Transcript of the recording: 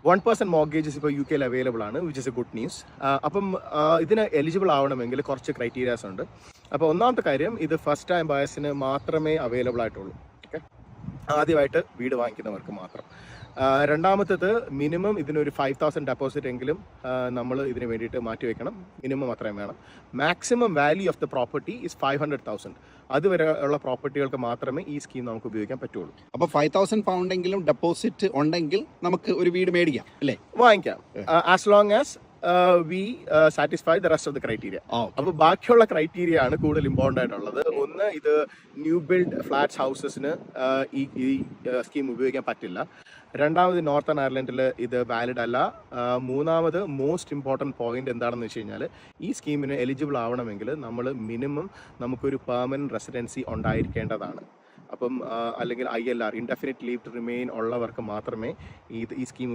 1% mortgages ഇപ്പോൾ UK available ആണ്, which is A good news. അപ്പം ഇതിന് എലിജിബിൾ ആവണമെങ്കിൽ കുറച്ച് ക്രൈറ്റീരിയാസ് ഉണ്ട്. അപ്പോൾ ഒന്നാമത്തെ കാര്യം, ഇത് ഫസ്റ്റ് ടൈം ബയേഴ്സിന് മാത്രമേ അവൈലബിൾ ആയിട്ടുള്ളൂ. ഓക്കെ, ആദ്യമായിട്ട് വീട് വാങ്ങിക്കുന്നവർക്ക് മാത്രം. രണ്ടാമത്തേത്, മിനിമം ഇതിനൊരു 5,000 ഡെപ്പോസിറ്റ് എങ്കിലും നമ്മൾ ഇതിന് വേണ്ടിയിട്ട് മാറ്റിവെക്കണം. മിനിമം അത്രയും വേണം. Maximum value of the property is 500,000. അതുവരെ ഉള്ള പ്രോപ്പർട്ടികൾക്ക് മാത്രമേ ഈ സ്കീം നമുക്ക് ഉപയോഗിക്കാൻ പറ്റുള്ളൂ. അപ്പോൾ 5,000 പൗണ്ടെങ്കിലും ഡെപ്പോസിറ്റ് ഉണ്ടെങ്കിൽ നമുക്ക് ഒരു വീട് മേടിക്കാം അല്ലേ? വാങ്ങിക്കാം, as long as we satisfy the rest of the criteria. അപ്പോൾ ബാക്കിയുള്ള ക്രൈറ്റീരിയ ആണ് കൂടുതൽ ഇമ്പോർട്ടൻ്റ് ആയിട്ടുള്ളത്. ഒന്ന്, ഇത് ന്യൂ ബിൽഡ് ഫ്ലാറ്റ്സ് ഹൗസസിന് ഈ സ്കീം ഉപയോഗിക്കാൻ പറ്റില്ല. രണ്ടാമത്, നോർത്തേൺ അയർലൻഡിൽ ഇത് വാലിഡ് അല്ല. മൂന്നാമത്, മോസ്റ്റ് ഇമ്പോർട്ടൻറ്റ് പോയിന്റ് എന്താണെന്ന് വെച്ച് കഴിഞ്ഞാൽ, ഈ സ്കീമിന് എലിജിബിൾ ആവണമെങ്കിൽ നമ്മൾ മിനിമം നമുക്കൊരു പെർമനൻറ്റ് റെസിഡൻസി ഉണ്ടായിരിക്കേണ്ടതാണ്. അപ്പം അല്ലെങ്കിൽ ILR, indefinite leave to remain ഉള്ളവർക്ക് മാത്രമേ ഈ സ്കീം